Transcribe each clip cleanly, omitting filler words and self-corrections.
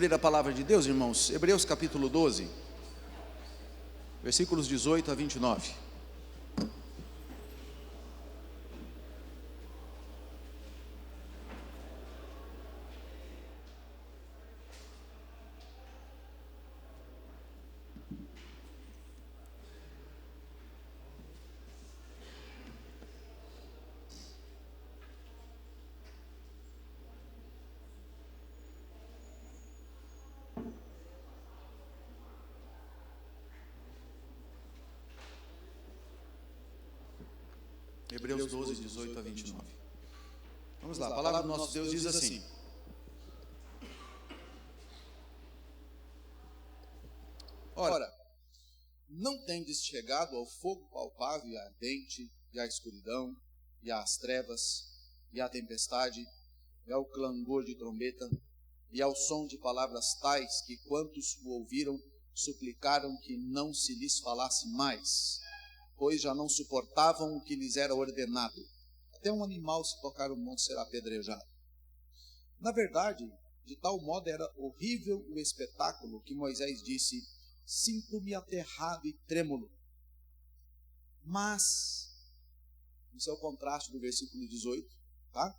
abrir a palavra de Deus, irmãos? Hebreus capítulo 12, versículos 18 a 29. Hebreus 12, 18 a 29. Vamos lá, a palavra do nosso Deus diz assim: Ora, não tendes chegado ao fogo palpável e ardente, e à escuridão, e às trevas, e à tempestade, e ao clangor de trombeta, e ao som de palavras tais que quantos o ouviram suplicaram que não se lhes falasse mais, pois já não suportavam o que lhes era ordenado. Até um animal, se tocar o monte, será apedrejado. Na verdade, de tal modo era horrível o espetáculo que Moisés disse: sinto-me aterrado e trêmulo. Mas, isso é o contraste do versículo 18, tá?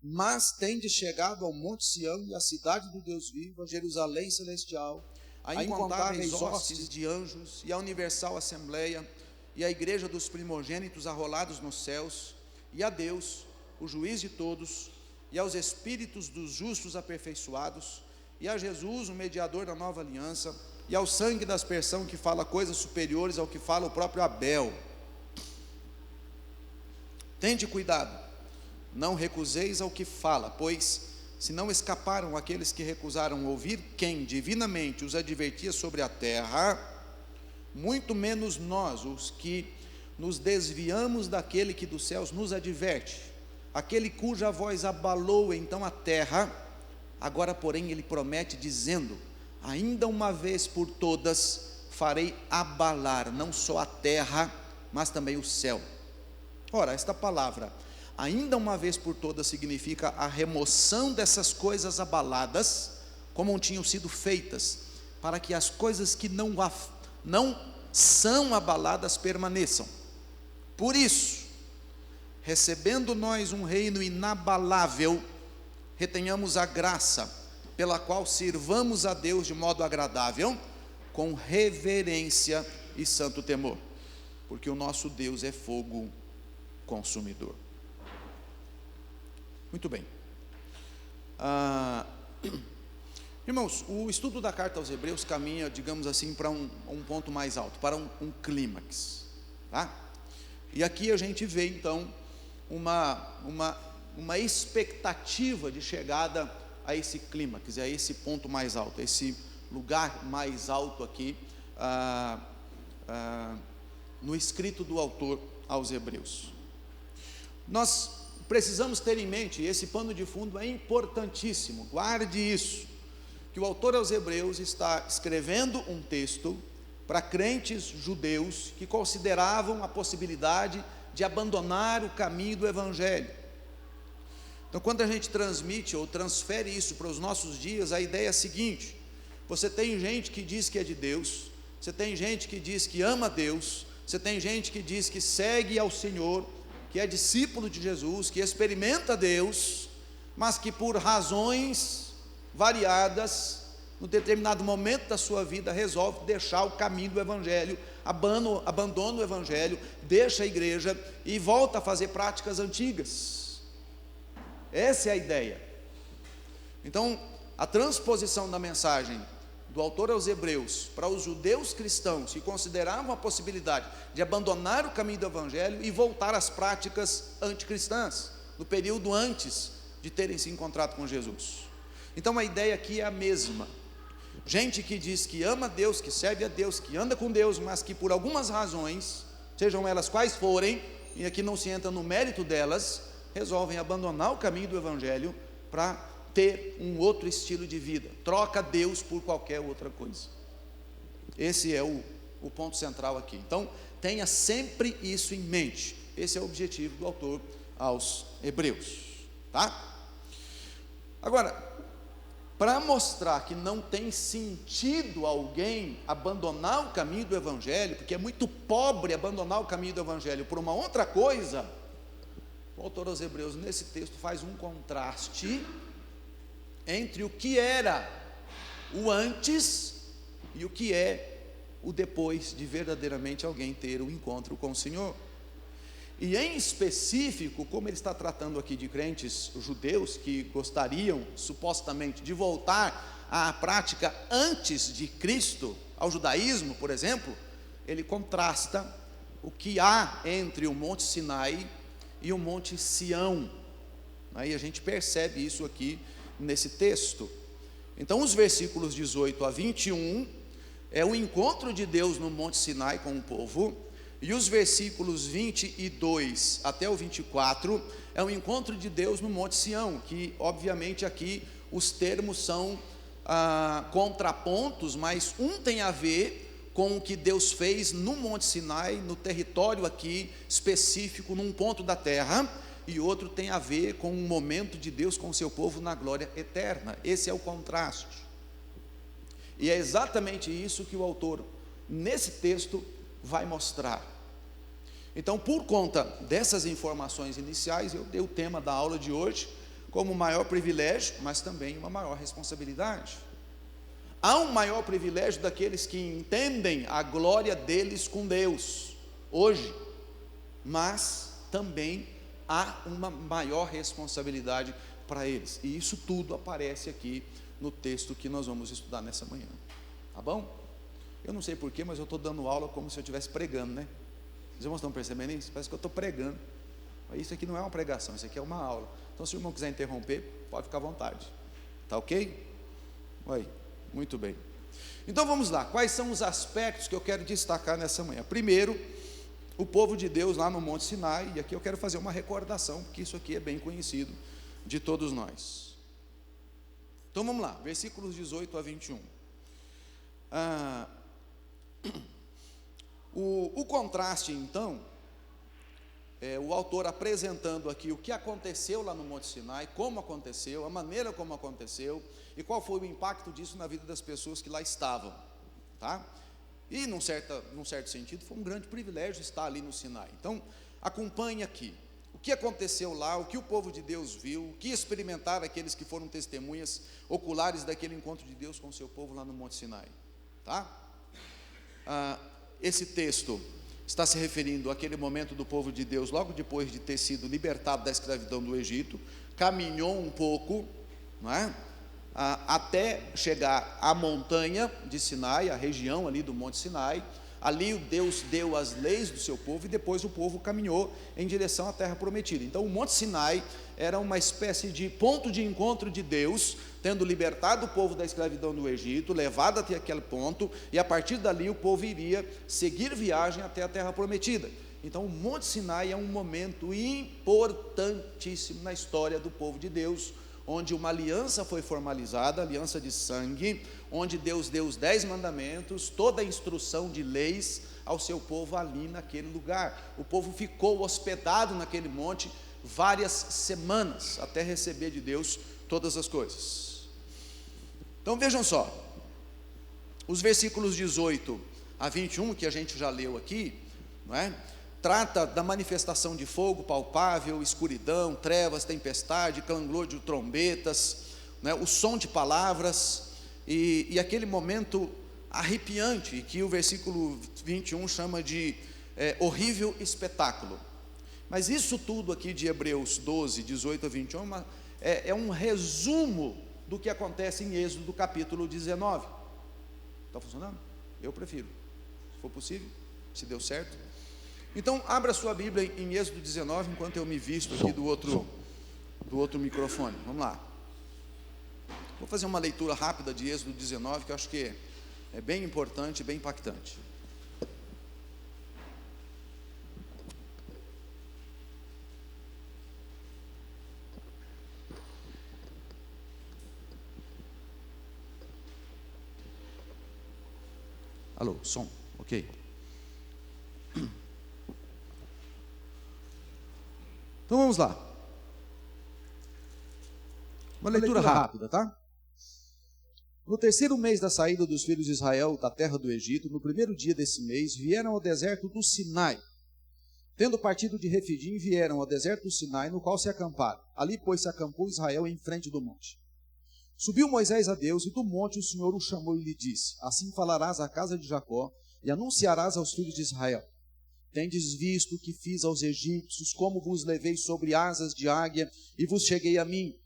Mas tendes chegado ao monte Sião e à cidade do Deus vivo, a Jerusalém celestial, a incontáveis hostes de anjos e a universal assembleia, e a igreja dos primogênitos arrolados nos céus, e a Deus, o juiz de todos, e aos espíritos dos justos aperfeiçoados, e a Jesus, o mediador da nova aliança, e ao sangue da aspersão que fala coisas superiores ao que fala o próprio Abel. Tende cuidado, não recuseis ao que fala, pois se não escaparam aqueles que recusaram ouvir quem divinamente os advertia sobre a terra, muito menos nós, os que nos desviamos daquele que dos céus nos adverte, aquele cuja voz abalou então a terra. Agora porém ele promete dizendo: ainda uma vez por todas farei abalar não só a terra, mas também o céu. Ora, esta palavra ainda uma vez por todas significa a remoção dessas coisas abaladas, como tinham sido feitas, para que as coisas que não são abaladas permaneçam. Por isso, recebendo nós um reino inabalável, retenhamos a graça pela qual sirvamos a Deus de modo agradável, com reverência e santo temor, porque o nosso Deus é fogo consumidor. Muito bem. Irmãos, o estudo da carta aos Hebreus caminha, digamos assim, para um ponto mais alto, para um clímax, tá? E aqui a gente vê então uma expectativa de chegada a esse clímax, a esse ponto mais alto, a esse lugar mais alto aqui, no escrito do autor aos Hebreus. Nós precisamos ter em mente, esse pano de fundo é importantíssimo, guarde isso, que o autor aos Hebreus está escrevendo um texto para crentes judeus que consideravam a possibilidade de abandonar o caminho do Evangelho. Então, quando a gente transmite ou transfere isso para os nossos dias, a ideia é a seguinte: você tem gente que diz que é de Deus, você tem gente que diz que ama Deus, você tem gente que diz que segue ao Senhor, que é discípulo de Jesus, que experimenta Deus, mas que por razões variadas, no determinado momento da sua vida, resolve deixar o caminho do Evangelho, abandona o Evangelho, deixa a igreja e volta a fazer práticas antigas. Essa é a ideia. Então, a transposição da mensagem do autor aos Hebreus para os judeus cristãos que consideravam a possibilidade de abandonar o caminho do Evangelho e voltar às práticas anticristãs, no período antes de terem se encontrado com Jesus. Então a ideia aqui é a mesma: gente que diz que ama Deus, que serve a Deus, que anda com Deus, mas que por algumas razões, sejam elas quais forem, e aqui não se entra no mérito delas, resolvem abandonar o caminho do Evangelho para ter um outro estilo de vida, troca Deus por qualquer outra coisa. Esse é o ponto central aqui. Então tenha sempre isso em mente. Esse é o objetivo do autor aos Hebreus, tá? Agora, para mostrar que não tem sentido alguém abandonar o caminho do Evangelho, porque é muito pobre abandonar o caminho do Evangelho por uma outra coisa, o autor aos Hebreus, nesse texto, faz um contraste entre o que era o antes e o que é o depois de verdadeiramente alguém ter um encontro com o Senhor. E em específico, como ele está tratando aqui de crentes judeus que gostariam supostamente de voltar à prática antes de Cristo, ao judaísmo, por exemplo, ele contrasta o que há entre o Monte Sinai e o Monte Sião. Aí a gente percebe isso aqui nesse texto. Então os versículos 18 a 21 é o encontro de Deus no Monte Sinai com o povo, e os versículos 22 até o 24 é o encontro de Deus no Monte Sião, que obviamente aqui os termos são contrapontos, mas um tem a ver com o que Deus fez no Monte Sinai, no território aqui específico, num ponto da terra, e outro tem a ver com um momento de Deus com o seu povo na glória eterna. Esse é o contraste. E é exatamente isso que o autor, nesse texto, vai mostrar. Então, por conta dessas informações iniciais, eu dei o tema da aula de hoje como maior privilégio, mas também uma maior responsabilidade. Há um maior privilégio daqueles que entendem a glória deles com Deus, hoje, mas também há uma maior responsabilidade para eles, e isso tudo aparece aqui no texto que nós vamos estudar nessa manhã, tá bom? Eu não sei porquê, mas eu estou dando aula como se eu estivesse pregando, né? Os irmãos estão percebendo isso? Parece que eu estou pregando. Mas isso aqui não é uma pregação, isso aqui é uma aula. Então, se o irmão quiser interromper, pode ficar à vontade. Tá ok? Oi, muito bem. Então vamos lá, quais são os aspectos que eu quero destacar nessa manhã? Primeiro, o povo de Deus lá no Monte Sinai, e aqui eu quero fazer uma recordação, porque isso aqui é bem conhecido de todos nós. Então vamos lá, versículos 18 a 21. O contraste, então, o autor apresentando aqui o que aconteceu lá no Monte Sinai, como aconteceu, a maneira como aconteceu, e qual foi o impacto disso na vida das pessoas que lá estavam, tá? E num certo sentido, foi um grande privilégio estar ali no Sinai. Então, acompanhe aqui, o que aconteceu lá, o que o povo de Deus viu, o que experimentaram aqueles que foram testemunhas oculares daquele encontro de Deus com o seu povo lá no Monte Sinai, tá? Esse texto está se referindo àquele momento do povo de Deus, logo depois de ter sido libertado da escravidão do Egito, caminhou um pouco, não é? Até chegar à montanha de Sinai, a região ali do Monte Sinai. Ali Deus deu as leis do seu povo, e depois o povo caminhou em direção à terra prometida. Então o Monte Sinai era uma espécie de ponto de encontro de Deus, tendo libertado o povo da escravidão do Egito, levado até aquele ponto, e a partir dali o povo iria seguir viagem até a terra prometida. Então o Monte Sinai é um momento importantíssimo na história do povo de Deus, onde uma aliança foi formalizada, aliança de sangue, onde Deus deu os 10 mandamentos, toda a instrução de leis ao seu povo ali naquele lugar. O povo ficou hospedado naquele monte várias semanas, até receber de Deus todas as coisas. Então vejam só, os versículos 18 a 21, que a gente já leu aqui, não é? Trata da manifestação de fogo palpável, escuridão, trevas, tempestade, clangor de trombetas, né, o som de palavras, e aquele momento arrepiante, que o versículo 21 chama de horrível espetáculo. Mas isso tudo aqui de Hebreus 12, 18 a 21, é um resumo do que acontece em Êxodo capítulo 19. Está funcionando? Eu prefiro, se for possível, se deu certo. Então, abra sua Bíblia em Êxodo 19, enquanto eu me visto aqui do outro microfone. Vamos lá. Vou fazer uma leitura rápida de Êxodo 19, que eu acho que é bem importante, bem impactante. Alô, som, ok. Então vamos lá. Uma leitura rápida, tá? No terceiro mês da saída dos filhos de Israel da terra do Egito, no primeiro dia desse mês, vieram ao deserto do Sinai. Tendo partido de Refidim, vieram ao deserto do Sinai, no qual se acamparam. Ali, pois, se acampou Israel em frente do monte. Subiu Moisés a Deus, e do monte o Senhor o chamou e lhe disse: Assim falarás à casa de Jacó, e anunciarás aos filhos de Israel: Tendes visto o que fiz aos egípcios, como vos levei sobre asas de águia, e vos cheguei a mim.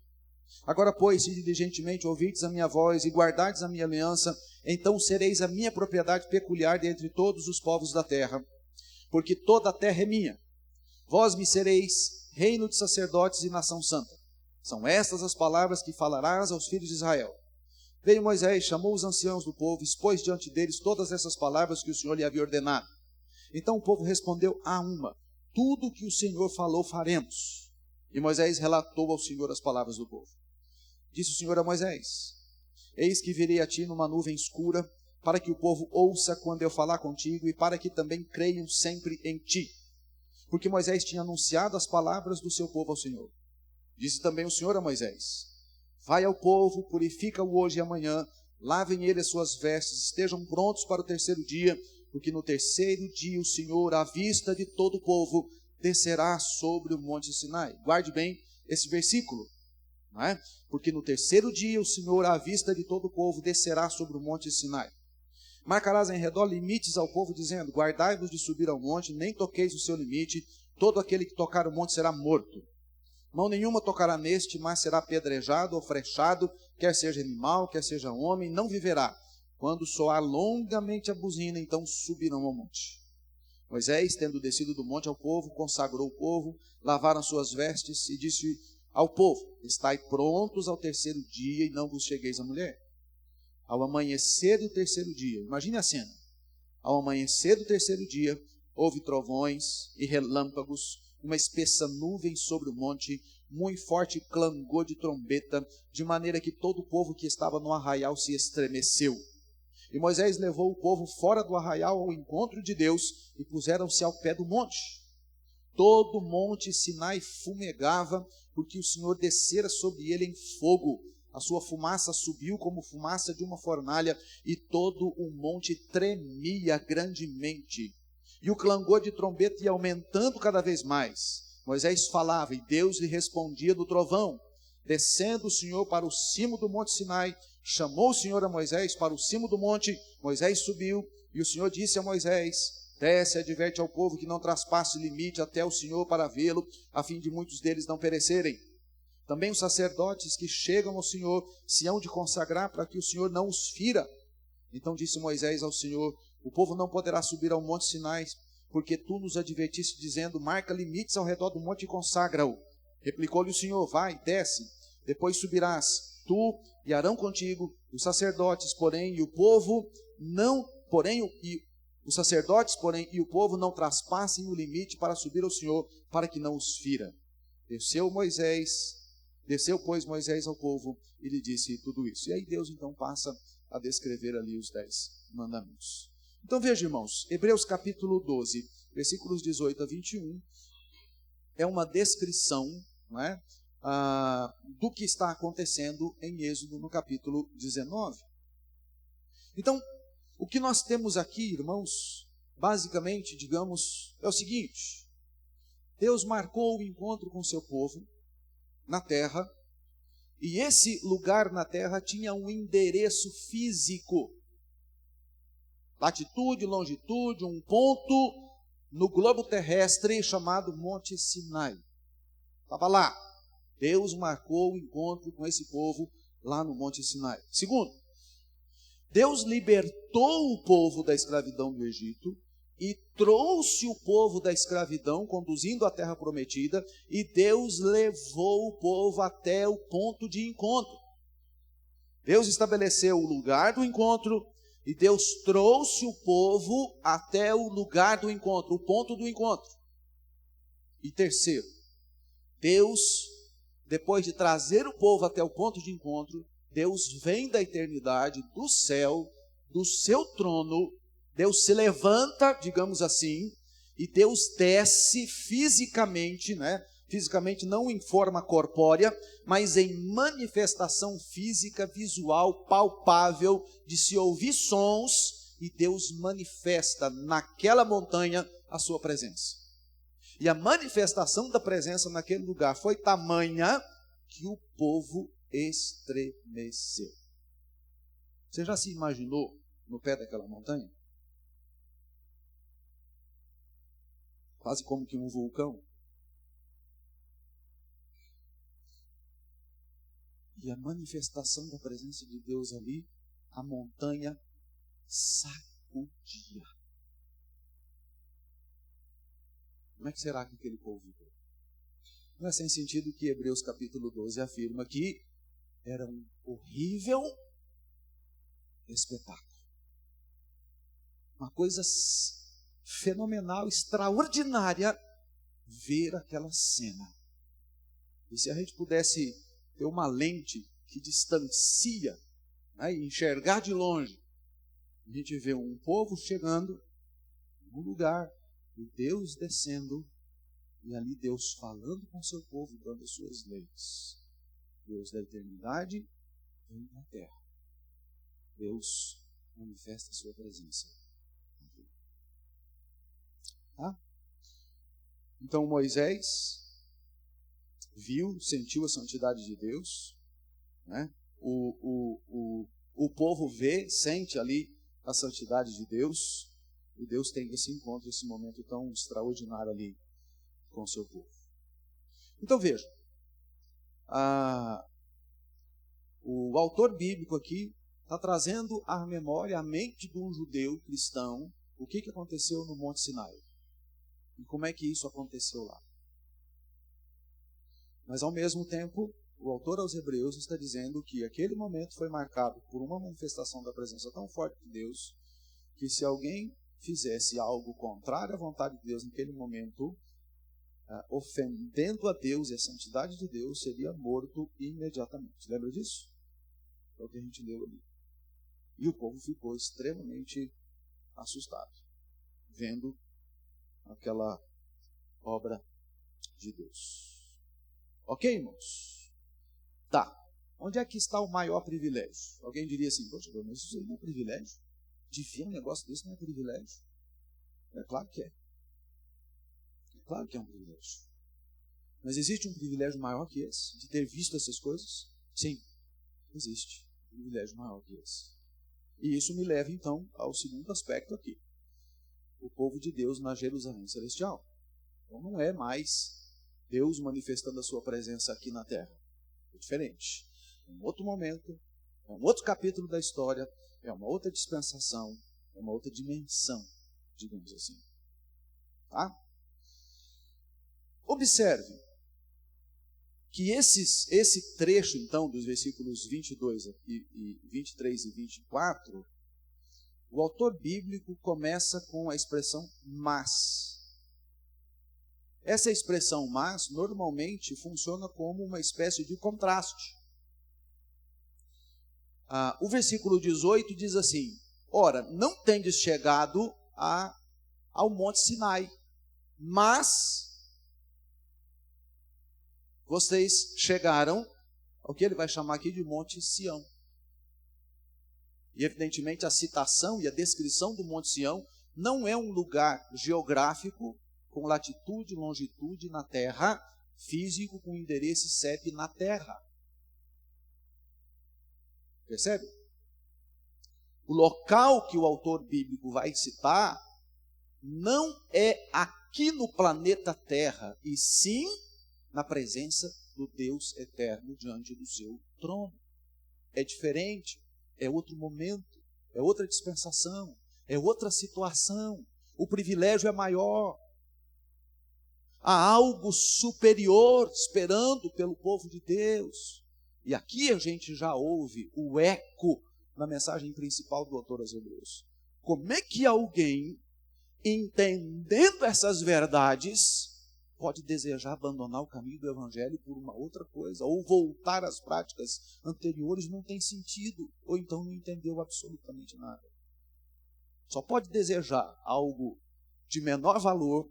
Agora, pois, se diligentemente ouvirdes a minha voz, e guardardes a minha aliança, então sereis a minha propriedade peculiar dentre todos os povos da terra, porque toda a terra é minha. Vós me sereis reino de sacerdotes e nação santa. São estas as palavras que falarás aos filhos de Israel. Veio Moisés, chamou os anciãos do povo, expôs diante deles todas essas palavras que o Senhor lhe havia ordenado. Então o povo respondeu a uma: tudo o que o Senhor falou faremos. E Moisés relatou ao Senhor as palavras do povo. Disse o Senhor a Moisés: Eis que virei a ti numa nuvem escura, para que o povo ouça quando eu falar contigo, e para que também creiam sempre em ti. Porque Moisés tinha anunciado as palavras do seu povo ao Senhor. Disse também o Senhor a Moisés: Vai ao povo, purifica-o hoje e amanhã, lavem ele as suas vestes, estejam prontos para o terceiro dia, porque no terceiro dia o Senhor, à vista de todo o povo, descerá sobre o monte Sinai. Guarde bem esse versículo, não é? Porque no terceiro dia o Senhor, à vista de todo o povo, descerá sobre o monte Sinai. Marcarás em redor limites ao povo, dizendo: Guardai-vos de subir ao monte, nem toqueis o seu limite, todo aquele que tocar o monte será morto. Mão nenhuma tocará neste, mas será apedrejado ou frechado, quer seja animal, quer seja homem, não viverá. Quando soar longamente a buzina, então subirão ao monte. Moisés, tendo descido do monte ao povo, consagrou o povo, lavaram suas vestes e disse ao povo: Estai prontos ao terceiro dia e não vos chegueis à mulher. Ao amanhecer do terceiro dia, imagine a cena, ao amanhecer do terceiro dia, houve trovões e relâmpagos, uma espessa nuvem sobre o monte, muito forte clangor de trombeta, de maneira que todo o povo que estava no arraial se estremeceu. E Moisés levou o povo fora do arraial ao encontro de Deus, e puseram-se ao pé do monte. Todo o monte Sinai fumegava, porque o Senhor descera sobre ele em fogo. A sua fumaça subiu como fumaça de uma fornalha, e todo o monte tremia grandemente. E o clangor de trombeta ia aumentando cada vez mais. Moisés falava, e Deus lhe respondia do trovão. Descendo o Senhor para o cimo do monte Sinai, chamou o Senhor a Moisés para o cimo do monte. Moisés subiu, e o Senhor disse a Moisés: Desce e adverte ao povo que não traspasse o limite até o Senhor para vê-lo, a fim de muitos deles não perecerem. Também os sacerdotes que chegam ao Senhor se hão de consagrar para que o Senhor não os fira. Então disse Moisés ao Senhor: O povo não poderá subir ao monte Sinai, porque tu nos advertiste dizendo: Marca limites ao redor do monte e consagra-o. Replicou-lhe o Senhor: Vai, desce, depois subirás, tu e Arão contigo, os sacerdotes, porém, e o povo não, os sacerdotes, porém, e o povo não traspassem o limite para subir ao Senhor, para que não os fira. Desceu, pois, Moisés ao povo e lhe disse tudo isso. E aí Deus então passa a descrever ali os 10 mandamentos. Então veja, irmãos, Hebreus capítulo 12, versículos 18 a 21, é uma descrição, não é, do que está acontecendo em Êxodo no capítulo 19. Então, o que nós temos aqui, irmãos, basicamente, digamos, é o seguinte: Deus marcou o encontro com seu povo na terra, e esse lugar na terra tinha um endereço físico, latitude, longitude, um ponto no globo terrestre chamado Monte Sinai. Estava lá. Deus marcou o encontro com esse povo lá no Monte Sinai. Segundo, Deus libertou o povo da escravidão do Egito e trouxe o povo da escravidão, conduzindo à terra prometida, e Deus levou o povo até o ponto de encontro. Deus estabeleceu o lugar do encontro, e Deus trouxe o povo até o lugar do encontro, o ponto do encontro. E terceiro, Deus, depois de trazer o povo até o ponto de encontro, Deus vem da eternidade, do céu, do seu trono, Deus se levanta, digamos assim, e Deus desce fisicamente, né, fisicamente não em forma corpórea, mas em manifestação física, visual, palpável, de se ouvir sons, e Deus manifesta naquela montanha a sua presença. E a manifestação da presença naquele lugar foi tamanha que o povo estremeceu. Você já se imaginou no pé daquela montanha? Quase como que um vulcão. E a manifestação da presença de Deus ali, a montanha sacudia. Como é que será que aquele povo viveu? Não é sem sentido que Hebreus capítulo 12 afirma que era um horrível espetáculo. Uma coisa fenomenal, extraordinária, ver aquela cena. E se a gente pudesse ter uma lente que distancia, né, e enxergar de longe, a gente vê um povo chegando num lugar, e Deus descendo, e ali Deus falando com o seu povo, dando as suas leis. Deus da eternidade vem na terra. Deus manifesta a sua presença. Tá? Então Moisés viu, sentiu a santidade de Deus, né? O povo vê, sente ali a santidade de Deus, e Deus tem esse encontro, esse momento tão extraordinário ali com o seu povo. Então veja, o autor bíblico aqui está trazendo à memória, à mente de um judeu cristão, o que aconteceu no Monte Sinai. E como é que isso aconteceu lá. Mas ao mesmo tempo, o autor aos Hebreus está dizendo que aquele momento foi marcado por uma manifestação da presença tão forte de Deus, que se alguém fizesse algo contrário à vontade de Deus naquele momento, ofendendo a Deus e a santidade de Deus, seria morto imediatamente. Lembra disso? É o que a gente leu ali. E o povo ficou extremamente assustado, vendo aquela obra de Deus. Ok, irmãos? Tá. Onde é que está o maior privilégio? Alguém diria assim, poxa, mas isso aí não é privilégio? De ver um negócio desse não é privilégio? É claro que é. É claro que é um privilégio. Mas existe um privilégio maior que esse? De ter visto essas coisas? Sim, existe um privilégio maior que esse. E isso me leva, então, ao segundo aspecto aqui. O povo de Deus na Jerusalém Celestial. Então não é mais Deus manifestando a sua presença aqui na terra. É diferente. É um outro momento, é um outro capítulo da história, é uma outra dispensação, é uma outra dimensão, digamos assim. Tá? Observe que esse trecho, então, dos versículos 22 e 23 e 24, o autor bíblico começa com a expressão mas. Essa expressão mas, normalmente, funciona como uma espécie de contraste. O versículo 18 diz assim, ora, não tendes chegado ao Monte Sinai, mas vocês chegaram ao que ele vai chamar aqui de Monte Sião. E evidentemente a citação e a descrição do Monte Sião não é um lugar geográfico com latitude e longitude na terra, físico com endereço CEP na terra. Percebe? O local que o autor bíblico vai citar não é aqui no planeta Terra, e sim na presença do Deus eterno diante do seu trono. É diferente, é outro momento, é outra dispensação, é outra situação. O privilégio é maior. Há algo superior esperando pelo povo de Deus. E aqui a gente já ouve o eco na mensagem principal do autor aos Hebreus. Como é que alguém, entendendo essas verdades, pode desejar abandonar o caminho do Evangelho por uma outra coisa, ou voltar às práticas anteriores? Não tem sentido, ou então não entendeu absolutamente nada. Só pode desejar algo de menor valor,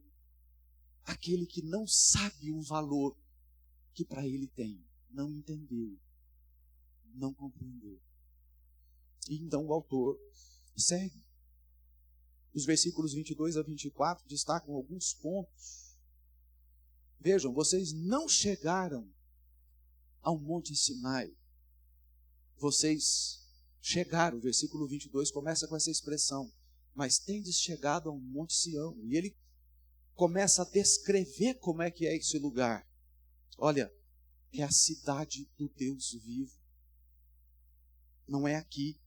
aquele que não sabe o valor que para ele tem, não entendeu, não compreendeu. E então o autor segue. Os versículos 22 a 24 destacam alguns pontos. Vejam, vocês não chegaram ao Monte Sinai. Vocês chegaram, o versículo 22 começa com essa expressão, mas tendes chegado ao Monte Sião. E ele começa a descrever como é que é esse lugar. Olha, é a cidade do Deus vivo. Não é aqui.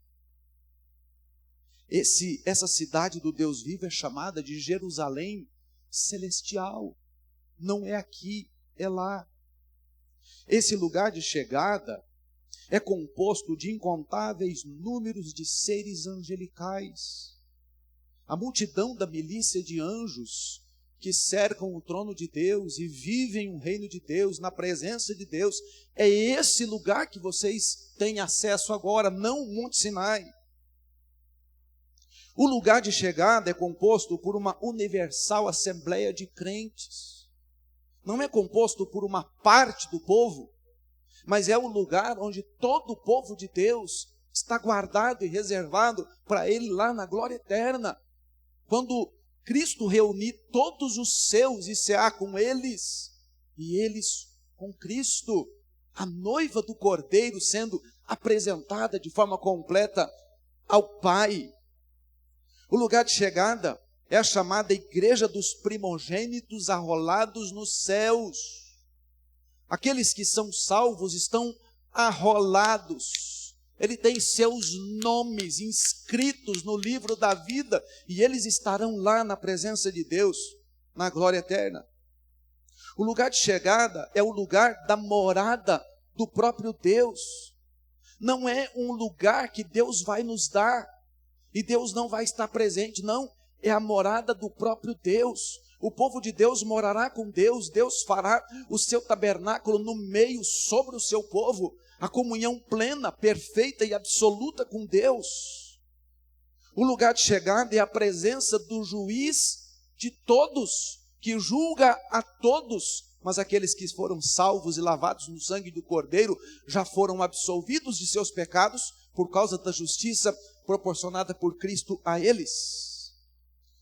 Essa cidade do Deus vivo é chamada de Jerusalém celestial. Não é aqui, é lá. Esse lugar de chegada é composto de incontáveis números de seres angelicais. A multidão da milícia de anjos que cercam o trono de Deus e vivem o reino de Deus, na presença de Deus, é esse lugar que vocês têm acesso agora, não o Monte Sinai. O lugar de chegada é composto por uma universal assembleia de crentes. Não é composto por uma parte do povo, mas é o lugar onde todo o povo de Deus está guardado e reservado para ele lá na glória eterna. Quando Cristo reunir todos os seus e cear com eles, e eles com Cristo, a noiva do Cordeiro sendo apresentada de forma completa ao Pai. O lugar de chegada é a chamada igreja dos primogênitos arrolados nos céus. Aqueles que são salvos estão arrolados. Ele tem seus nomes inscritos no livro da vida e eles estarão lá na presença de Deus, na glória eterna. O lugar de chegada é o lugar da morada do próprio Deus. Não é um lugar que Deus vai nos dar e Deus não vai estar presente, não. É a morada do próprio Deus. O povo de Deus morará com Deus. Deus fará o seu tabernáculo no meio, sobre o seu povo. A comunhão plena, perfeita e absoluta com Deus. O lugar de chegada é a presença do juiz de todos, que julga a todos, mas aqueles que foram salvos e lavados no sangue do Cordeiro já foram absolvidos de seus pecados por causa da justiça proporcionada por Cristo a eles.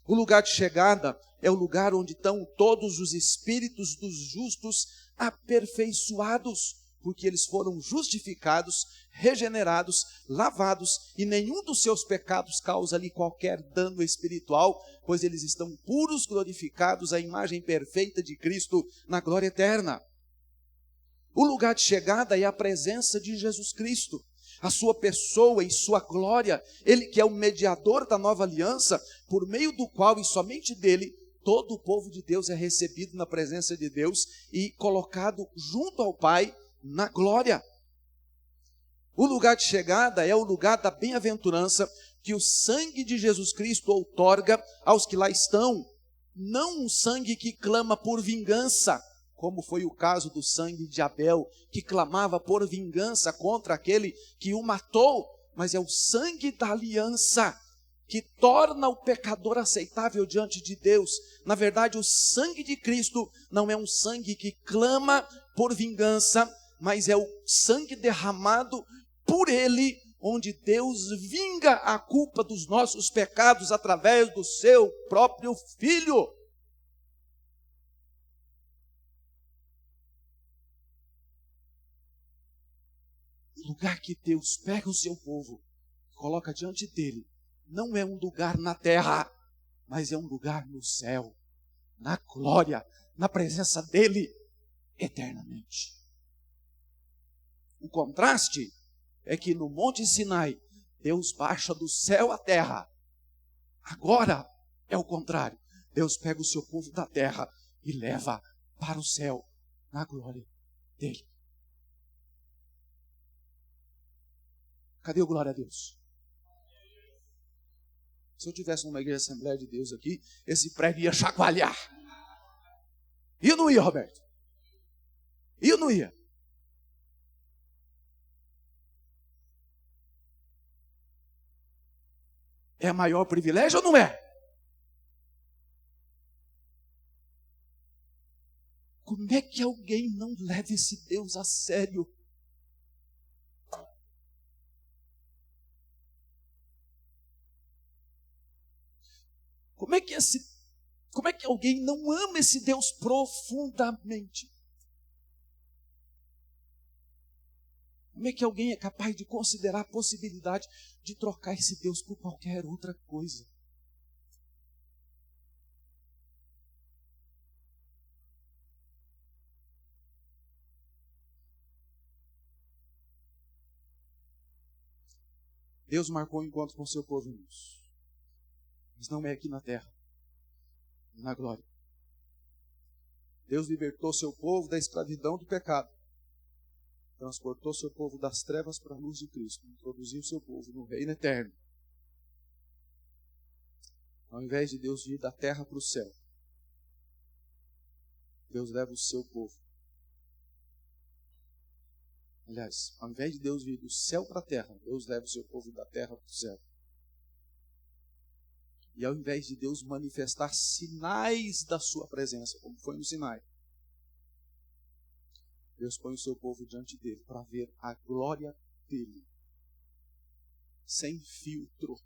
O lugar de chegada é o lugar onde estão todos os espíritos dos justos aperfeiçoados, porque eles foram justificados, regenerados, lavados, e nenhum dos seus pecados causa ali qualquer dano espiritual, pois eles estão puros, glorificados à imagem perfeita de Cristo na glória eterna. O lugar de chegada é a presença de Jesus Cristo, a sua pessoa e sua glória, ele que é o mediador da nova aliança, por meio do qual e somente dele, todo o povo de Deus é recebido na presença de Deus e colocado junto ao Pai na glória. O lugar de chegada é o lugar da bem-aventurança que o sangue de Jesus Cristo outorga aos que lá estão, não um sangue que clama por vingança, como foi o caso do sangue de Abel, que clamava por vingança contra aquele que o matou, mas é o sangue da aliança, que torna o pecador aceitável diante de Deus. Na verdade, o sangue de Cristo não é um sangue que clama por vingança, mas é o sangue derramado por Ele, onde Deus vinga a culpa dos nossos pecados através do seu próprio Filho. O lugar que Deus pega o seu povo e coloca diante dele, não é um lugar na terra, mas é um lugar no céu, na glória, na presença dele, eternamente. O contraste é que no Monte Sinai, Deus baixa do céu à terra. Agora é o contrário. Deus pega o seu povo da terra e leva para o céu, na glória dele. Cadê o glória a Deus? Se eu tivesse numa igreja Assembleia de Deus aqui, esse prédio ia chacoalhar. E não ia, Roberto? E não ia? É maior privilégio ou não é? é que alguém não leva esse Deus a sério? Como é que alguém não ama esse Deus profundamente? Como é que alguém é capaz de considerar a possibilidade de trocar esse Deus por qualquer outra coisa? Deus marcou um encontro com o seu povo, irmãos. Mas não é aqui na terra, é na glória. Deus libertou seu povo da escravidão do pecado. Transportou seu povo das trevas para a luz de Cristo. Introduziu seu povo no reino eterno. Ao invés de Deus vir da terra para o céu, Deus leva o seu povo. Aliás, ao invés de Deus vir do céu para a terra, Deus leva o seu povo da terra para o céu. E ao invés de Deus manifestar sinais da sua presença, como foi no Sinai, Deus põe o seu povo diante dele para ver a glória dele, sem filtro,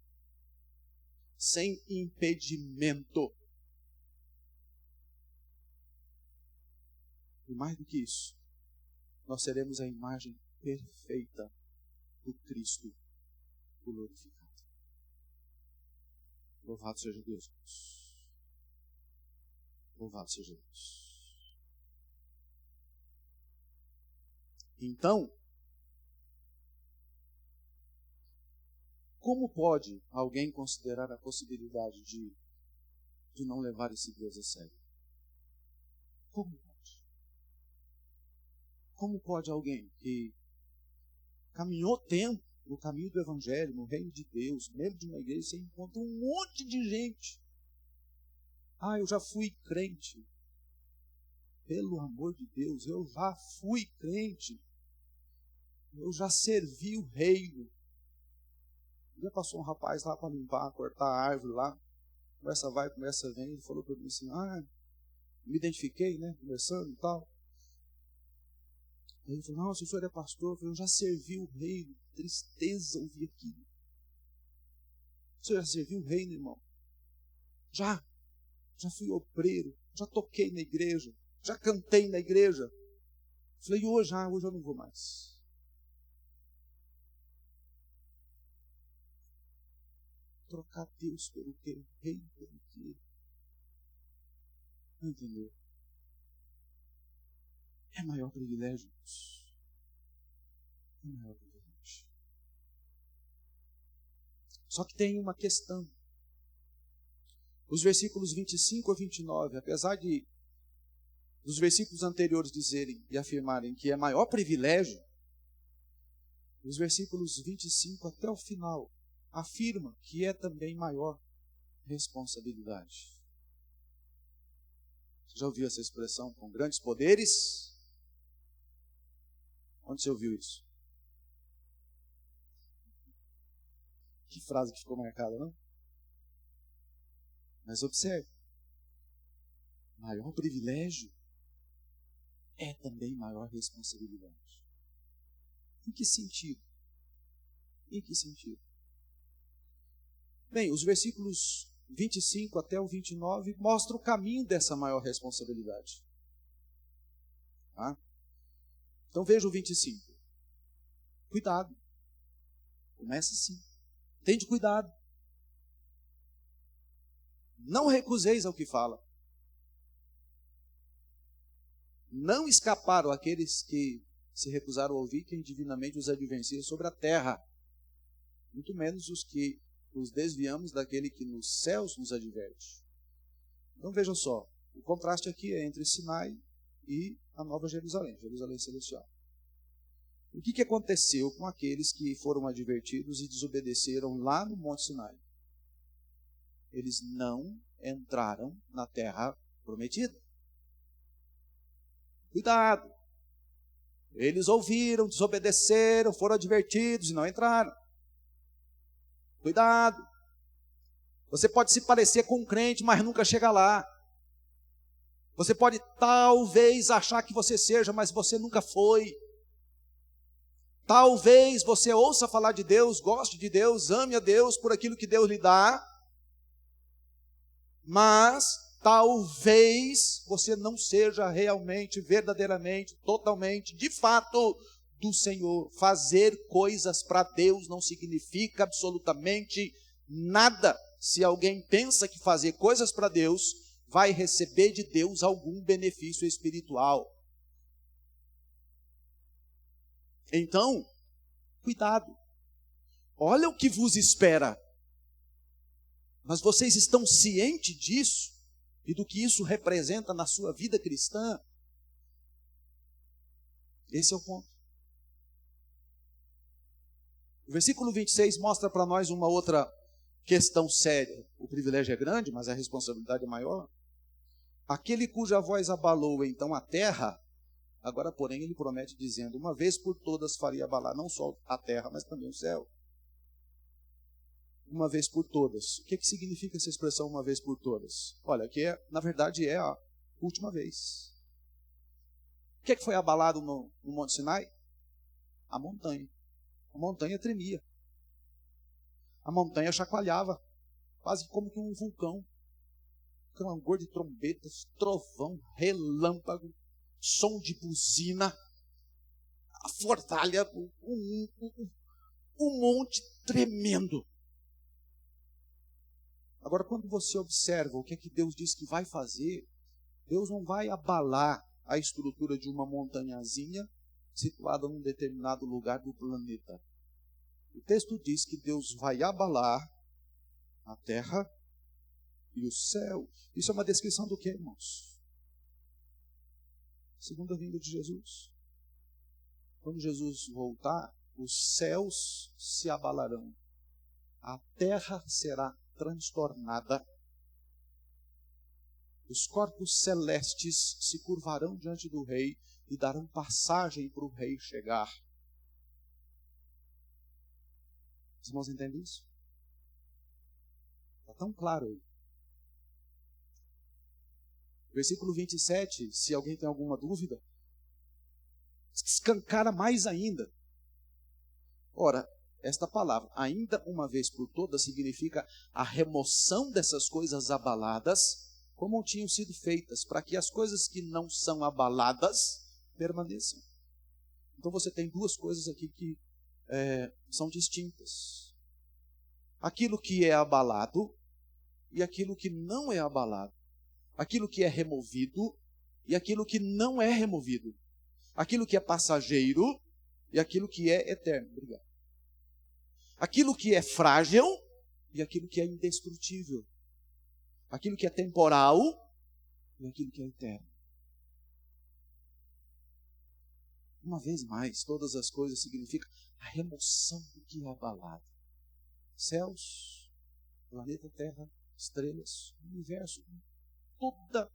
sem impedimento. E mais do que isso, nós seremos a imagem perfeita do Cristo glorificado. Louvado seja Deus. Louvado seja Deus. Então, como pode alguém considerar a possibilidade de não levar esse Deus a sério? Como pode? Como pode alguém que caminhou tempo no caminho do Evangelho, no reino de Deus, no meio de uma igreja, você encontra um monte de gente. Eu já fui crente. Pelo amor de Deus, eu já fui crente. Eu já servi o reino. Já passou um rapaz lá para limpar, cortar a árvore lá. Conversa vai, conversa vem. Ele falou para mim assim, me identifiquei, né? Conversando e tal. Ele falou, não, se o senhor é pastor, eu já servi o reino. Tristeza ouvir aquilo. O senhor já serviu o reino, irmão? Já fui obreiro, já toquei na igreja, já cantei na igreja. Falei, hoje eu não vou mais. Trocar Deus pelo quê? Reino pelo quê? Não entendeu? É maior privilégio, Deus. É maior privilégio. Só que tem uma questão. Os versículos 25 a 29, apesar dos versículos anteriores dizerem e afirmarem que é maior privilégio, os versículos 25 até o final afirma que é também maior responsabilidade. Você já ouviu essa expressão? Com grandes poderes? Onde você ouviu isso? Que frase que ficou marcada, não? Mas observe, maior privilégio é também maior responsabilidade. Em que sentido? Em que sentido? Bem, os versículos 25 até o 29 mostram o caminho dessa maior responsabilidade. Tá? Então veja o 25. Cuidado. Começa assim. Tende cuidado. Não recuseis ao que fala. Não escaparam aqueles que se recusaram a ouvir quem divinamente os advertia sobre a terra. Muito menos os que nos desviamos daquele que nos céus nos adverte. Então vejam só, o contraste aqui é entre Sinai e a Nova Jerusalém, Jerusalém Celestial. O que aconteceu com aqueles que foram advertidos e desobedeceram lá no Monte Sinai? Eles não entraram na terra prometida. Cuidado! Eles ouviram, desobedeceram, foram advertidos e não entraram. Cuidado! Você pode se parecer com um crente, mas nunca chega lá. Você pode talvez achar que você seja, mas você nunca foi. Talvez você ouça falar de Deus, goste de Deus, ame a Deus por aquilo que Deus lhe dá, mas talvez você não seja realmente, verdadeiramente, totalmente, de fato, do Senhor. Fazer coisas para Deus não significa absolutamente nada. Se alguém pensa que fazer coisas para Deus vai receber de Deus algum benefício espiritual, então, cuidado. Olha o que vos espera. Mas vocês estão cientes disso e do que isso representa na sua vida cristã? Esse é o ponto. O versículo 26 mostra para nós uma outra questão séria. O privilégio é grande, mas a responsabilidade é maior. Aquele cuja voz abalou então a terra, agora, porém, ele promete dizendo, uma vez por todas faria abalar não só a terra, mas também o céu. Uma vez por todas. O que significa essa expressão, uma vez por todas? Olha, que na verdade é a última vez. O que foi abalado no Monte Sinai? A montanha. A montanha tremia. A montanha chacoalhava, quase como que um vulcão. Clangor de trombetas, trovão, relâmpago, som de buzina, a fortalha, um monte tremendo. Agora, quando você observa o que é que Deus diz que vai fazer, Deus não vai abalar a estrutura de uma montanhazinha situada num determinado lugar do planeta. O texto diz que Deus vai abalar a terra e o céu. Isso é uma descrição do que, irmãos? Segunda vinda de Jesus. Quando Jesus voltar, os céus se abalarão. A terra será transtornada. Os corpos celestes se curvarão diante do rei e darão passagem para o rei chegar. Os irmãos entendem isso? Está tão claro aí. Versículo 27, se alguém tem alguma dúvida, escancara mais ainda. Ora, esta palavra, ainda uma vez por todas, significa a remoção dessas coisas abaladas, como tinham sido feitas, para que as coisas que não são abaladas permaneçam. Então você tem duas coisas aqui que são distintas. Aquilo que é abalado e aquilo que não é abalado. Aquilo que é removido e aquilo que não é removido. Aquilo que é passageiro e aquilo que é eterno. Obrigado. Aquilo que é frágil e aquilo que é indestrutível. Aquilo que é temporal e aquilo que é eterno. Uma vez mais, todas as coisas significam a remoção do que é abalado. Céus, planeta Terra, estrelas, universo, tudo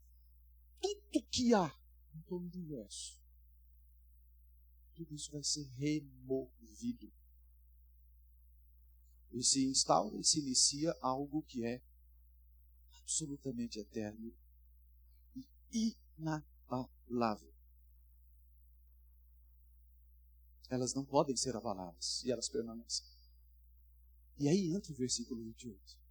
que há em todo o universo. Tudo isso vai ser removido. E se instaura e se inicia algo que é absolutamente eterno e inabalável. Elas não podem ser abaladas e elas permanecem. E aí entra o versículo 28.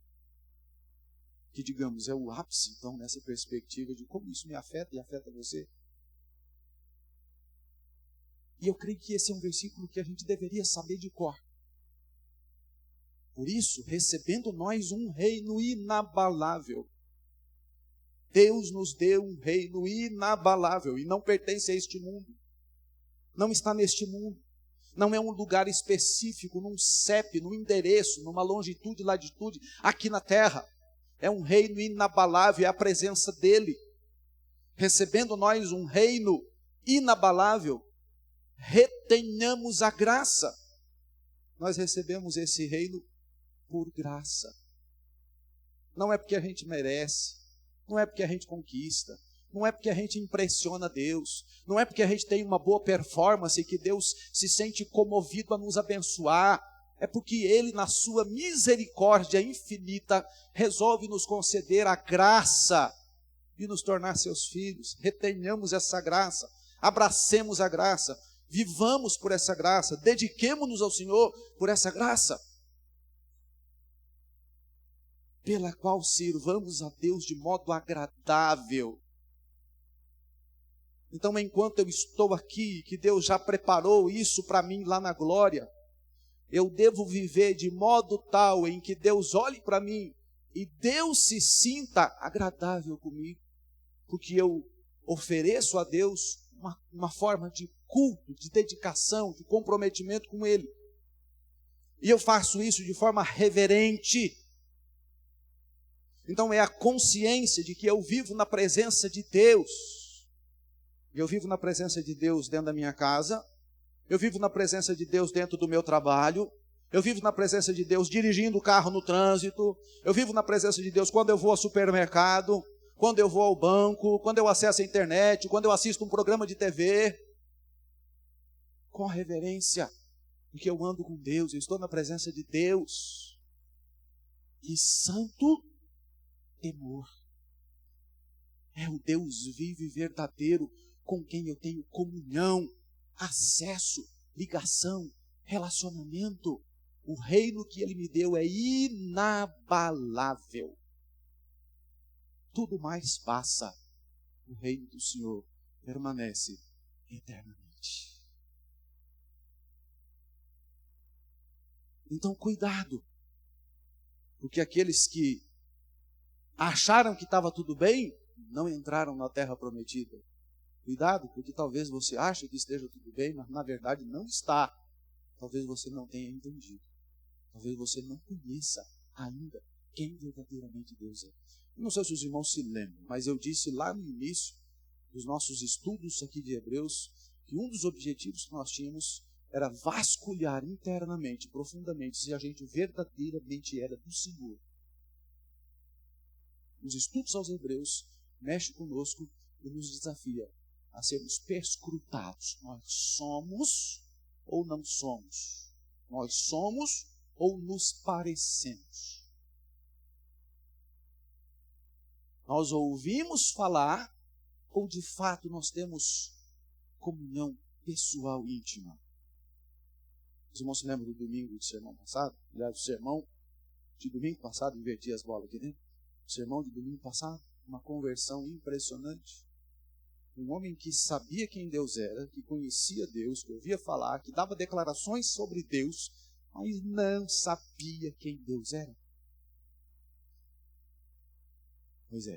Que, digamos, é o ápice, então, nessa perspectiva de como isso me afeta e afeta você. E eu creio que esse é um versículo que a gente deveria saber de cor. Por isso, recebendo nós um reino inabalável. Deus nos deu um reino inabalável e não pertence a este mundo. Não está neste mundo. Não é um lugar específico, num CEP, num endereço, numa longitude e latitude, aqui na terra. É um reino inabalável, é a presença dele. Recebendo nós um reino inabalável, retenhamos a graça. Nós recebemos esse reino por graça. Não é porque a gente merece, não é porque a gente conquista, não é porque a gente impressiona Deus, não é porque a gente tem uma boa performance e que Deus se sente comovido a nos abençoar. É porque Ele, na sua misericórdia infinita, resolve nos conceder a graça. de nos tornar seus filhos. Retenhamos essa graça, abracemos a graça, vivamos por essa graça, dediquemo-nos ao Senhor por essa graça, pela qual sirvamos a Deus de modo agradável. Então, enquanto eu estou aqui, que Deus já preparou isso para mim lá na glória, eu devo viver de modo tal em que Deus olhe para mim e Deus se sinta agradável comigo, porque eu ofereço a Deus uma forma de culto, de dedicação, de comprometimento com Ele. E eu faço isso de forma reverente. Então é a consciência de que eu vivo na presença de Deus. Eu vivo na presença de Deus dentro da minha casa, eu vivo na presença de Deus dentro do meu trabalho, eu vivo na presença de Deus dirigindo o carro no trânsito, eu vivo na presença de Deus quando eu vou ao supermercado, quando eu vou ao banco, quando eu acesso a internet, quando eu assisto um programa de TV, com reverência, porque eu ando com Deus, eu estou na presença de Deus, e santo temor. É o Deus vivo e verdadeiro com quem eu tenho comunhão, acesso, ligação, relacionamento. O reino que Ele me deu é inabalável. Tudo mais passa. O reino do Senhor permanece eternamente. Então, cuidado, porque aqueles que acharam que estava tudo bem, não entraram na terra prometida. Cuidado, porque talvez você ache que esteja tudo bem, mas na verdade não está. Talvez você não tenha entendido. Talvez você não conheça ainda quem verdadeiramente Deus é. Eu não sei se os irmãos se lembram, mas eu disse lá no início dos nossos estudos aqui de Hebreus, que um dos objetivos que nós tínhamos era vasculhar internamente, profundamente, se a gente verdadeiramente era do Senhor. Os estudos aos Hebreus mexem conosco e nos desafia a sermos perscrutados. Nós somos ou não somos? Nós somos ou nos parecemos? Nós ouvimos falar ou de fato nós temos comunhão pessoal íntima? Os irmãos se lembram do domingo do sermão passado? Aliás, o sermão de domingo passado, inverti as bolas aqui dentro. O sermão de domingo passado, uma conversão impressionante. Um homem que sabia quem Deus era, que conhecia Deus, que ouvia falar, que dava declarações sobre Deus, mas não sabia quem Deus era. Pois é,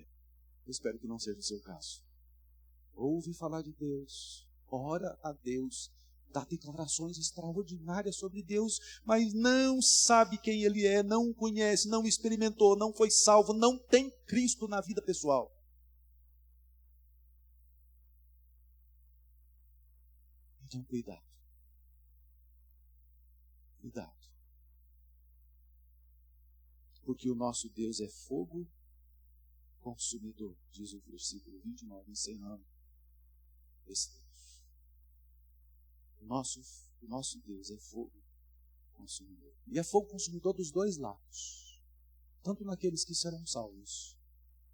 eu espero que não seja o seu caso. Ouve falar de Deus, ora a Deus, dá declarações extraordinárias sobre Deus, mas não sabe quem Ele é, não conhece, não experimentou, não foi salvo, não tem Cristo na vida pessoal. Então, cuidado. Cuidado. Porque o nosso Deus é fogo consumidor, diz o versículo 29, encerrando esse texto. O nosso Deus é fogo consumidor. E é fogo consumidor dos dois lados. Tanto naqueles que serão salvos,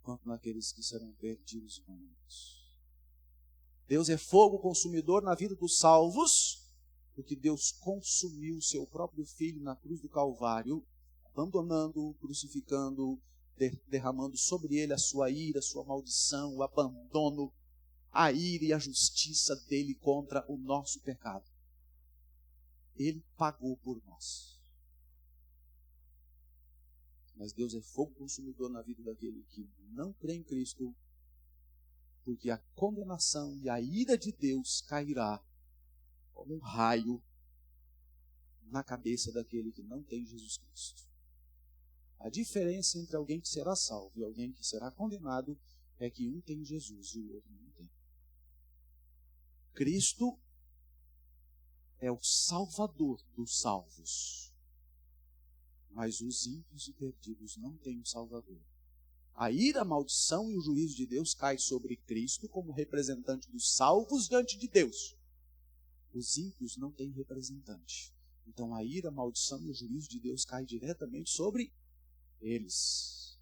quanto naqueles que serão perdidos e condenados. Deus é fogo consumidor na vida dos salvos, porque Deus consumiu o seu próprio Filho na cruz do Calvário, abandonando-o, crucificando-o, derramando sobre ele a sua ira, a sua maldição, o abandono, a ira e a justiça dele contra o nosso pecado. Ele pagou por nós. Mas Deus é fogo consumidor na vida daquele que não crê em Cristo, porque a condenação e a ira de Deus cairá como um raio na cabeça daquele que não tem Jesus Cristo. A diferença entre alguém que será salvo e alguém que será condenado é que um tem Jesus e o outro não tem. Cristo é o Salvador dos salvos, mas os ímpios e perdidos não têm um Salvador. A ira, a maldição e o juízo de Deus cai sobre Cristo como representante dos salvos diante de Deus. Os ímpios não têm representante. Então a ira, a maldição e o juízo de Deus cai diretamente sobre eles.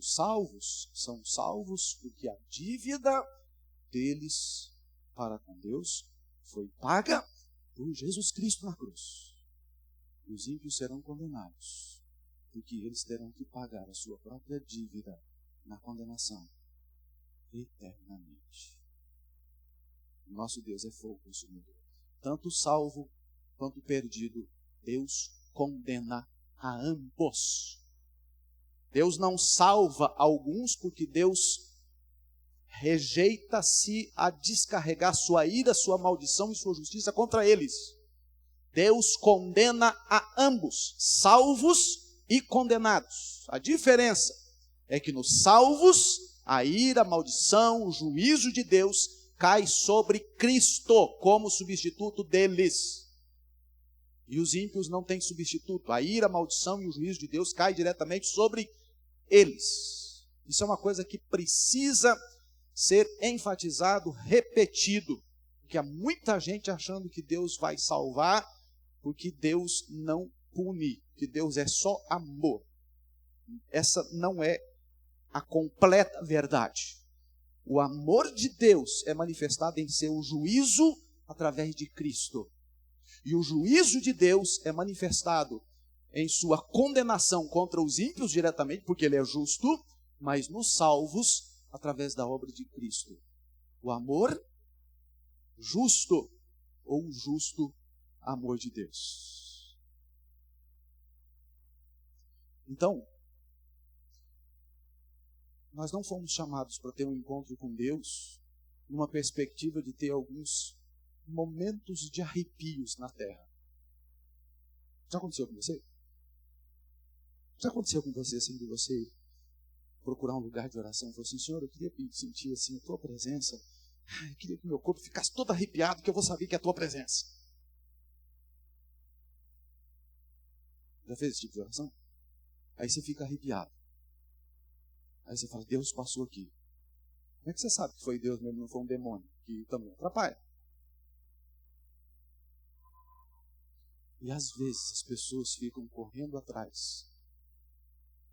Os salvos são salvos porque a dívida deles para com Deus foi paga por Jesus Cristo na cruz. E os ímpios serão condenados, porque eles terão que pagar a sua própria dívida na condenação eternamente. O nosso Deus é fogo consumidor. Tanto o salvo quanto o perdido, Deus condena a ambos. Deus não salva alguns porque Deus rejeita-se a descarregar sua ira, sua maldição e sua justiça contra eles. Deus condena a ambos, salvos e condenados. A diferença é que nos salvos, a ira, a maldição, o juízo de Deus cai sobre Cristo como substituto deles. E os ímpios não têm substituto. A ira, a maldição e o juízo de Deus cai diretamente sobre eles. Isso é uma coisa que precisa ser enfatizado, repetido. Porque há muita gente achando que Deus vai salvar, porque Deus não pune, que Deus é só amor. Essa não é a completa verdade. O amor de Deus é manifestado em seu juízo através de Cristo. E o juízo de Deus é manifestado em sua condenação contra os ímpios diretamente, porque ele é justo, mas nos salvos através da obra de Cristo. O amor justo ou o justo amor de Deus. Então, nós não fomos chamados para ter um encontro com Deus numa perspectiva de ter alguns momentos de arrepios na terra. Já aconteceu com você? Já aconteceu com você assim, de você procurar um lugar de oração e falar assim: Senhor, eu queria sentir assim a tua presença. Eu queria que meu corpo ficasse todo arrepiado, que eu vou saber que é a tua presença. Já fez esse tipo de oração? Aí você fica arrepiado. Aí você fala: Deus passou aqui. Como é que você sabe que foi Deus mesmo, não foi um demônio que também atrapalha? E às vezes as pessoas ficam correndo atrás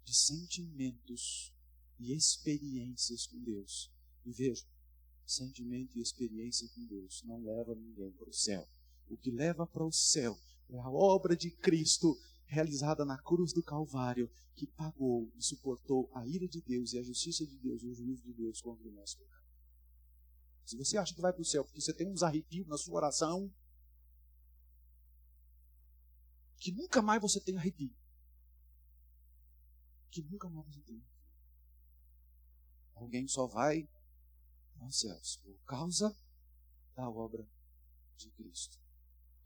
de sentimentos e experiências com Deus. E veja, sentimento e experiência com Deus não leva ninguém para o céu. O que leva para o céu é a obra de Cristo realizada na cruz do Calvário, que pagou e suportou a ira de Deus e a justiça de Deus e o juízo de Deus contra o nosso pecado. Se você acha que vai para o céu porque você tem uns arrepios na sua oração, que nunca mais você tem arrepio. Que nunca mais você tem. Alguém só vai aos céus por causa da obra de Cristo,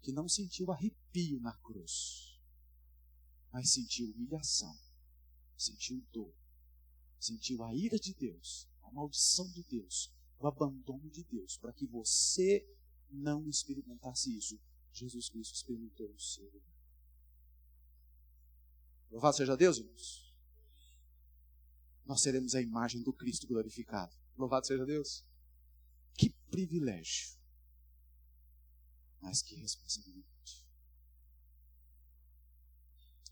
que não sentiu arrepio na cruz, mas sentiu humilhação, sentiu dor, sentiu a ira de Deus, a maldição de Deus, o abandono de Deus, para que você não experimentasse isso. Jesus Cristo experimentou o seu. Louvado seja Deus, irmãos. Nós seremos a imagem do Cristo glorificado. Louvado seja Deus. Que privilégio. Mas que responsabilidade.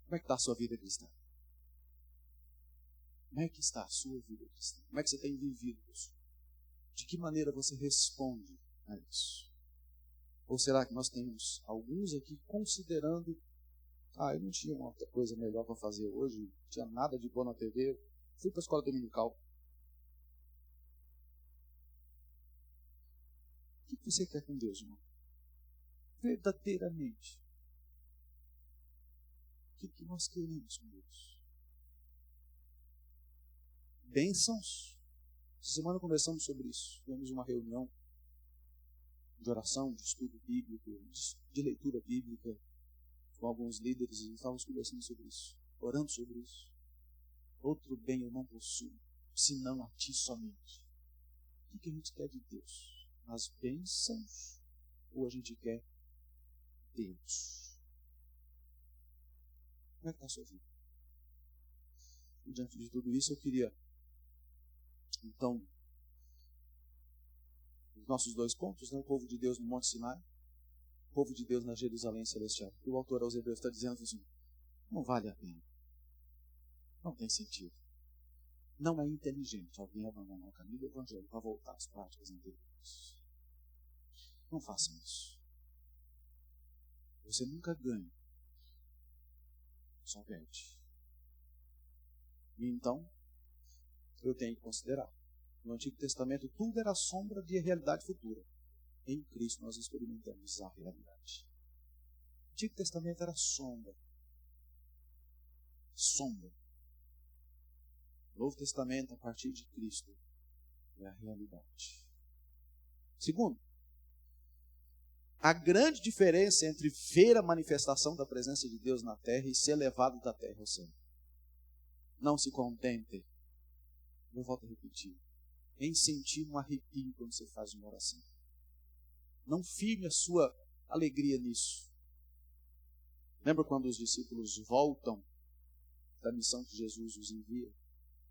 Como é que está a sua vida cristã? Como é que está a sua vida cristã? Como é que você tem vivido isso? De que maneira você responde a isso? Ou será que nós temos alguns aqui considerando: eu não tinha uma outra coisa melhor para fazer hoje, não tinha nada de bom na TV, fui para a escola dominical. O que você quer com Deus, irmão? Verdadeiramente. O que nós queremos com Deus? Bênçãos? Essa semana conversamos sobre isso. Tivemos uma reunião de oração, de estudo bíblico, de leitura bíblica, com alguns líderes, e estávamos conversando sobre isso, orando sobre isso. Outro bem eu não possuo, senão a ti somente. O que a gente quer de Deus? As bênçãos ou a gente quer Deus? Como é que está a sua vida? E diante de tudo isso, eu queria, então, os nossos 2 pontos, o povo de Deus no Monte Sinai, o povo de Deus na Jerusalém Celestial. O autor aos Hebreus está dizendo assim: não vale a pena. Não tem sentido. Não é inteligente alguém abandonar o caminho do Evangelho para voltar às práticas anteriores. Não façam isso. Você nunca ganha, só perde. E então, eu tenho que considerar. No Antigo Testamento, tudo era sombra de realidade futura. Em Cristo, nós experimentamos a realidade. O Antigo Testamento era sombra. Sombra. O Novo Testamento, a partir de Cristo, é a realidade. Segundo, a grande diferença entre ver a manifestação da presença de Deus na terra e ser levado da terra ao céu. Não se contente, eu volto a repetir, em sentir um arrepio quando você faz uma oração. Não firme a sua alegria nisso. Lembra quando os discípulos voltam da missão que Jesus os envia?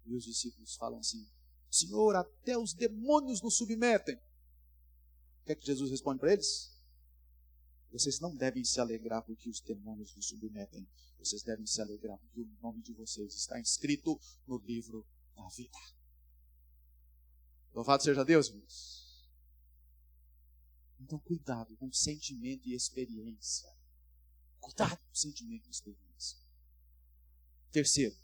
E os discípulos falam assim: Senhor, até os demônios nos submetem. O que é que Jesus responde para eles? Vocês não devem se alegrar porque os demônios nos submetem. Vocês devem se alegrar porque o nome de vocês está inscrito no livro da vida. Louvado seja Deus, irmãos. Então, cuidado com sentimento e experiência. Cuidado com sentimento e experiência. Terceiro,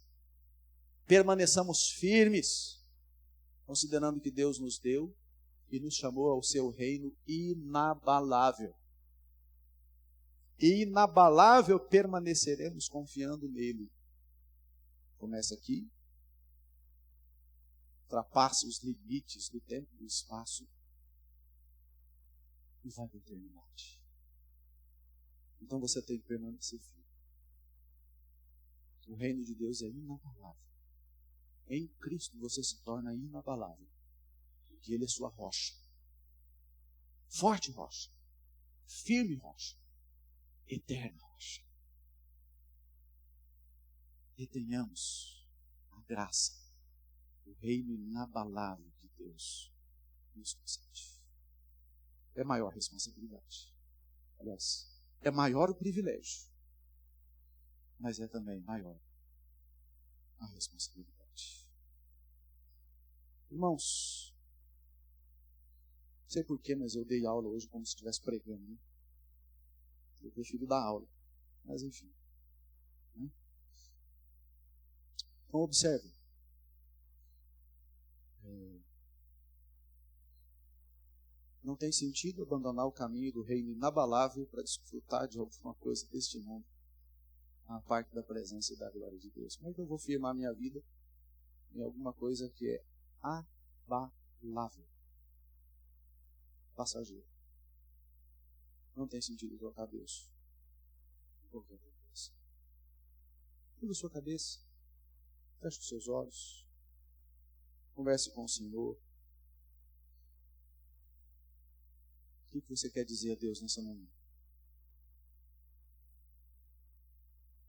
permaneçamos firmes, considerando que Deus nos deu e nos chamou ao seu reino inabalável. E inabalável permaneceremos confiando nele. Começa aqui, ultrapassa os limites do tempo e do espaço e vai para a eternidade. Então você tem que permanecer firme. O reino de Deus é inabalável. Em Cristo você se torna inabalável, porque Ele é sua rocha. Forte rocha, firme rocha, eterna rocha. E tenhamos a graça, o reino inabalável de Deus nos concede. É maior a responsabilidade. Aliás, é maior o privilégio, mas é também maior a responsabilidade. Irmãos, não sei porquê, mas eu dei aula hoje como se estivesse pregando, né? Eu prefiro dar aula, mas enfim. Né? Então observe. Não tem sentido abandonar o caminho do reino inabalável para desfrutar de alguma coisa deste mundo, a parte da presença e da glória de Deus. Como é que eu vou firmar minha vida em alguma coisa que é abalável, passageiro? Não tem sentido trocar Deus por qualquer coisa. Curva a sua cabeça, feche os seus olhos, converse com o Senhor. O que você quer dizer a Deus nessa manhã?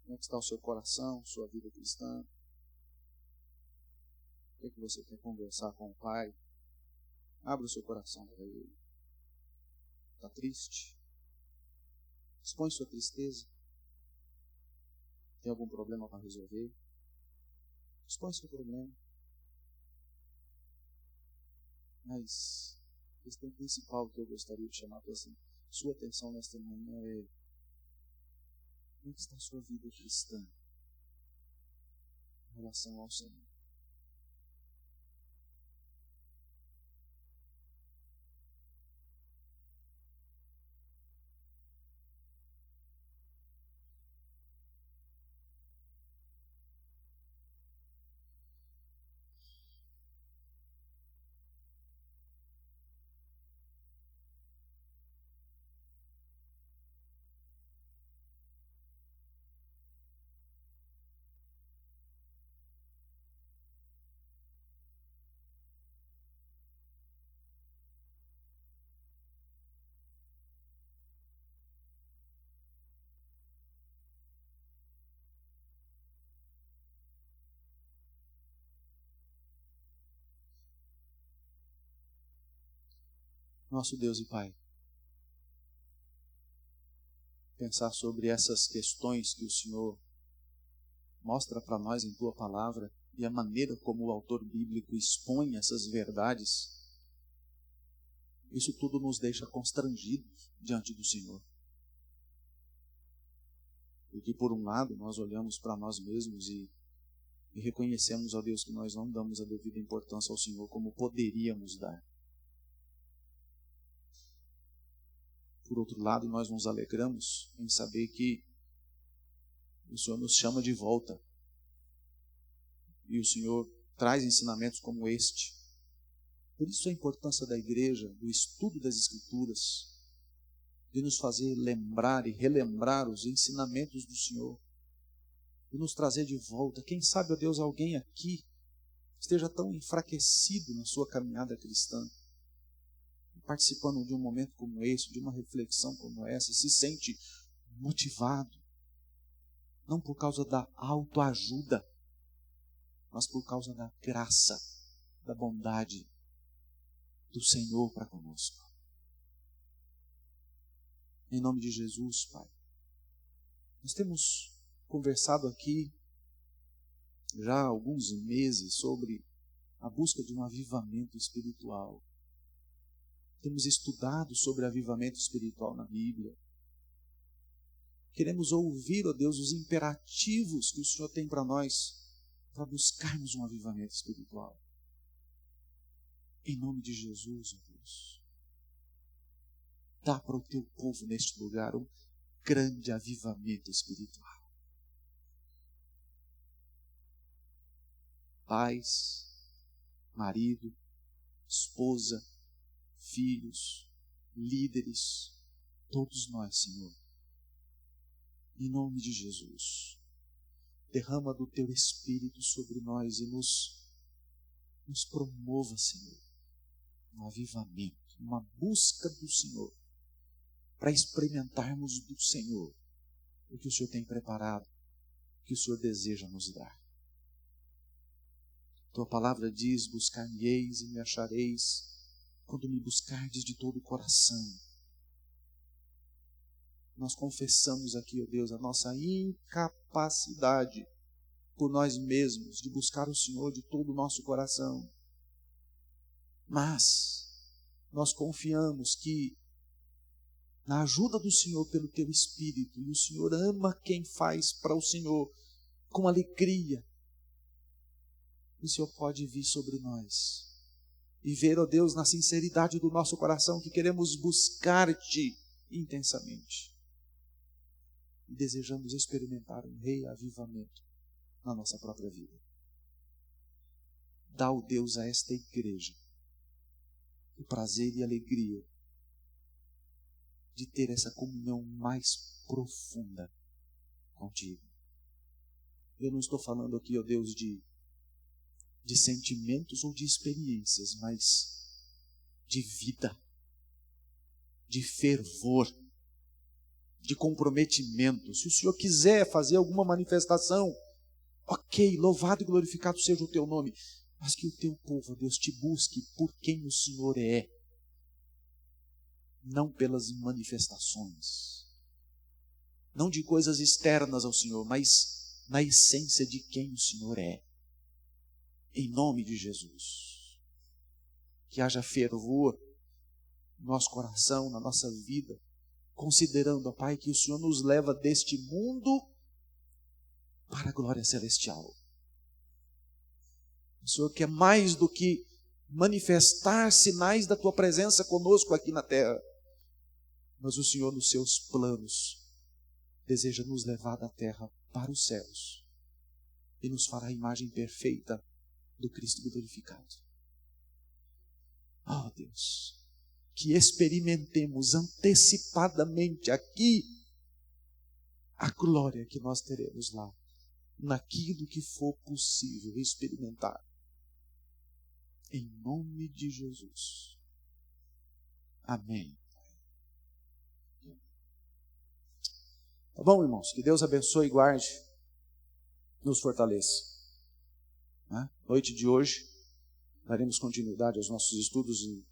Como é que está o seu coração, sua vida cristã? O que você quer conversar com o Pai? Abra o seu coração para Ele. Está triste? Expõe sua tristeza. Tem algum problema para resolver? Expõe seu problema. Mas a questão principal que eu gostaria de chamar para sua atenção nesta manhã é: como é que está a sua vida cristã em relação ao Senhor? Nosso Deus e Pai, pensar sobre essas questões que o Senhor mostra para nós em Tua Palavra e a maneira como o autor bíblico expõe essas verdades, isso tudo nos deixa constrangidos diante do Senhor. Porque, por um lado, nós olhamos para nós mesmos e reconhecemos, ó Deus, que nós não damos a devida importância ao Senhor como poderíamos dar. Por outro lado, nós nos alegramos em saber que o Senhor nos chama de volta. E o Senhor traz ensinamentos como este. Por isso a importância da igreja, do estudo das Escrituras, de nos fazer lembrar e relembrar os ensinamentos do Senhor, de nos trazer de volta. Quem sabe, ó Deus, alguém aqui esteja tão enfraquecido na sua caminhada cristã, participando de um momento como esse, de uma reflexão como essa, se sente motivado, não por causa da autoajuda, mas por causa da graça, da bondade do Senhor para conosco. Em nome de Jesus, Pai, nós temos conversado aqui já há alguns meses sobre a busca de um avivamento espiritual. Temos estudado sobre avivamento espiritual na Bíblia. Queremos ouvir, ó Deus, os imperativos que o Senhor tem para nós, para buscarmos um avivamento espiritual. Em nome de Jesus, ó Deus, dá para o teu povo neste lugar um grande avivamento espiritual. Pais, marido, esposa, filhos, líderes, todos nós, Senhor, em nome de Jesus, derrama do teu Espírito sobre nós e nos promova, Senhor, um avivamento, uma busca do Senhor, para experimentarmos do Senhor o que o Senhor tem preparado, o que o Senhor deseja nos dar. Tua palavra diz: buscar-me-eis e me achareis, quando me buscardes de todo o coração. Nós confessamos aqui, ó Deus, a nossa incapacidade por nós mesmos de buscar o Senhor de todo o nosso coração. Mas nós confiamos que na ajuda do Senhor pelo teu Espírito, e o Senhor ama quem faz para o Senhor com alegria, o Senhor pode vir sobre nós e ver, ó Deus, na sinceridade do nosso coração que queremos buscar-te intensamente e desejamos experimentar um reavivamento na nossa própria vida. Dá, ó Deus, a esta igreja o prazer e a alegria de ter essa comunhão mais profunda contigo. Eu não estou falando aqui, ó Deus, de sentimentos ou de experiências, mas de vida, de fervor, de comprometimento. Se o Senhor quiser fazer alguma manifestação, ok, louvado e glorificado seja o teu nome, mas que o teu povo, ó Deus, te busque por quem o Senhor é, não pelas manifestações, não de coisas externas ao Senhor, mas na essência de quem o Senhor é. Em nome de Jesus, que haja fervor no nosso coração, na nossa vida, considerando, ó Pai, que o Senhor nos leva deste mundo para a glória celestial. O Senhor quer mais do que manifestar sinais da Tua presença conosco aqui na terra, mas o Senhor, nos seus planos, deseja nos levar da terra para os céus e nos fará a imagem perfeita do Cristo glorificado. Oh Deus, que experimentemos antecipadamente aqui a glória que nós teremos lá, naquilo que for possível experimentar. Em nome de Jesus. Amém. Tá bom, irmãos? Que Deus abençoe e guarde, nos fortaleça. Noite de hoje, daremos continuidade aos nossos estudos em